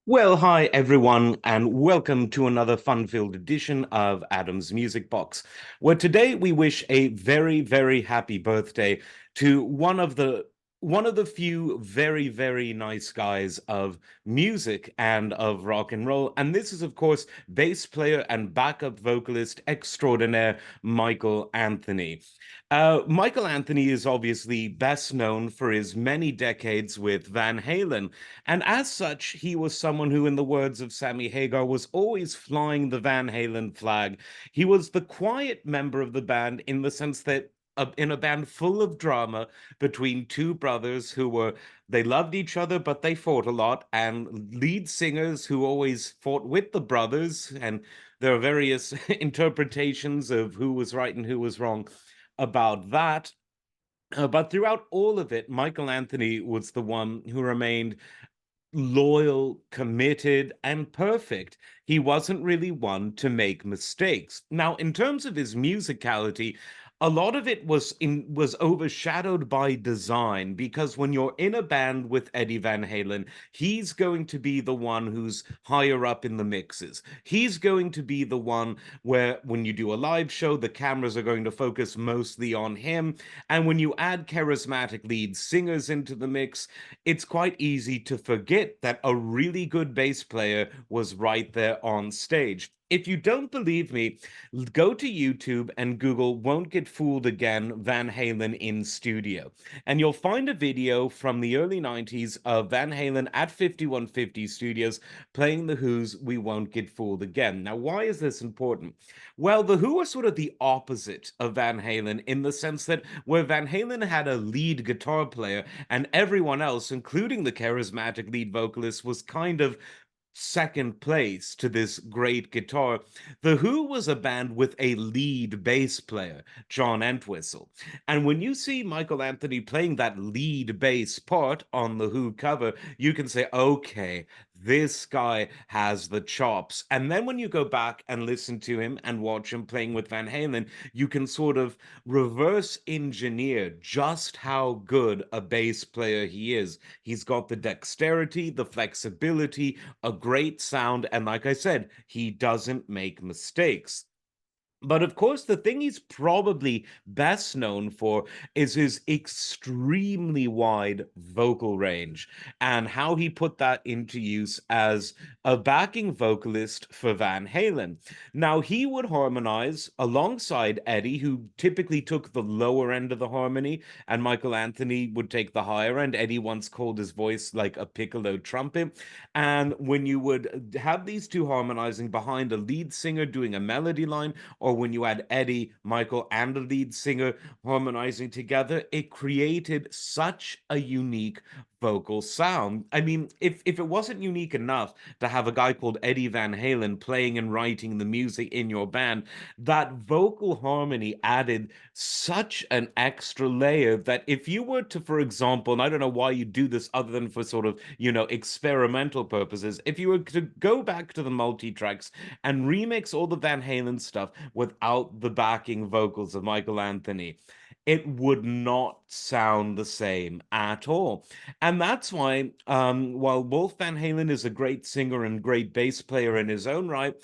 Well, hi everyone, and welcome to another fun-filled edition of Adam's Music Box, where today we wish a very, very happy birthday to one of the few very, very nice guys of music and of rock and roll. And this is, of course, bass player and backup vocalist extraordinaire Michael Anthony. Michael Anthony is obviously best known for his many decades with Van Halen. And as such, he was someone who, in the words of Sammy Hagar, was always flying the Van Halen flag. He was the quiet member of the band in the sense that in a band full of drama between two brothers they loved each other, but they fought a lot, and lead singers who always fought with the brothers. And there are various interpretations of who was right and who was wrong about that. But throughout all of it, Michael Anthony was the one who remained loyal, committed, and perfect. He wasn't really one to make mistakes. Now, in terms of his musicality, a lot of it was overshadowed by design because when you're in a band with Eddie Van Halen, he's going to be the one who's higher up in the mixes. He's going to be the one where when you do a live show, the cameras are going to focus mostly on him. And when you add charismatic lead singers into the mix, it's quite easy to forget that a really good bass player was right there on stage. If you don't believe me, go to YouTube and Google "Won't Get Fooled Again" Van Halen in studio. And you'll find a video from the early 90s of Van Halen at 5150 Studios playing The Who's "We Won't Get Fooled Again." Now, why is this important? Well, The Who are sort of the opposite of Van Halen in the sense that where Van Halen had a lead guitar player and everyone else, including the charismatic lead vocalist, was kind of second place to this great guitar. The Who was a band with a lead bass player, John Entwistle. And when you see Michael Anthony playing that lead bass part on the Who cover, you can say, okay, this guy has the chops. And then when you go back and listen to him and watch him playing with Van Halen, you can sort of reverse engineer just how good a bass player he is. He's got the dexterity, the flexibility, a great sound, and like I said, he doesn't make mistakes. But of course, the thing he's probably best known for is his extremely wide vocal range and how he put that into use as a backing vocalist for Van Halen. Now, he would harmonize alongside Eddie, who typically took the lower end of the harmony, and Michael Anthony would take the higher end. Eddie once called his voice like a piccolo trumpet. And when you would have these two harmonizing behind a lead singer doing a melody line, or when you had Eddie, Michael, and the lead singer harmonizing together, it created such a unique vocal sound. I mean, if it wasn't unique enough to have a guy called Eddie Van Halen playing and writing the music in your band, that vocal harmony added such an extra layer that if you were to, for example, and I don't know why you do this other than for sort of, experimental purposes, if you were to go back to the multi-tracks and remix all the Van Halen stuff without the backing vocals of Michael Anthony, it would not sound the same at all. And that's why, while Wolf Van Halen is a great singer and great bass player in his own right,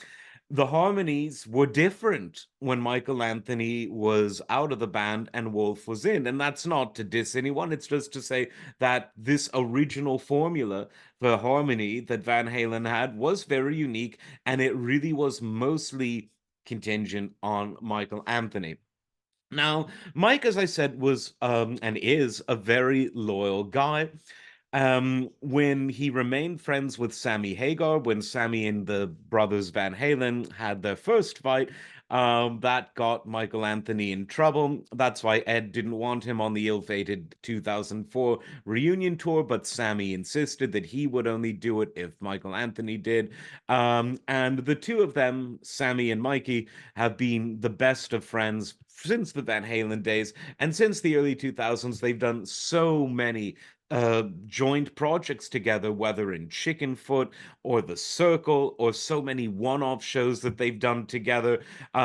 the harmonies were different when Michael Anthony was out of the band and Wolf was in. And that's not to diss anyone, it's just to say that this original formula for harmony that Van Halen had was very unique, and it really was mostly contingent on Michael Anthony. Now, Mike, as I said, was and is a very loyal guy. When he remained friends with Sammy Hagar, when Sammy and the brothers Van Halen had their first fight, that got Michael Anthony in trouble. That's why Ed didn't want him on the ill-fated 2004 reunion tour, but Sammy insisted that he would only do it if Michael Anthony did. And the two of them, Sammy and Mikey, have been the best of friends since the Van Halen days. And since the early 2000s, they've done so many joined projects together, whether in Chickenfoot or The Circle or so many one-off shows that they've done together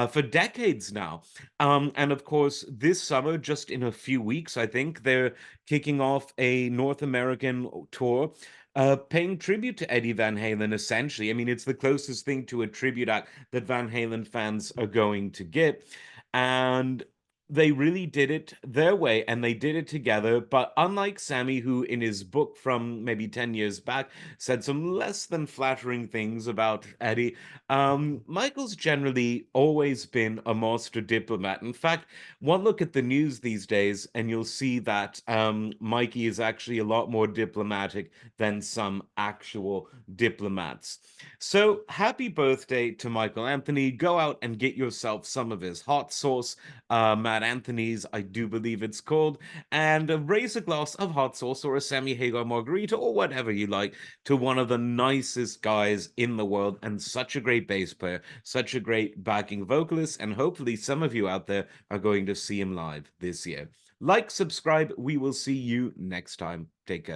for decades now. And of course, this summer, just in a few weeks, I think they're kicking off a North American tour. Paying tribute to Eddie Van Halen, essentially. I mean, it's the closest thing to a tribute act that Van Halen fans are going to get. And they really did it their way and they did it together. But unlike Sammy, who in his book from maybe 10 years back said some less than flattering things about Eddie, Michael's generally always been a master diplomat. In fact, one look at the news these days and you'll see that Mikey is actually a lot more diplomatic than some actual diplomats. So happy birthday to Michael Anthony. Go out and get yourself some of his hot sauce, Matt Anthony's, I do believe it's called, and raise a glass of hot sauce or a Sammy Hagar margarita or whatever you like to one of the nicest guys in the world and such a great bass player, such a great backing vocalist, and hopefully some of you out there are going to see him live this year. Like, subscribe. We will see you next time. Take care.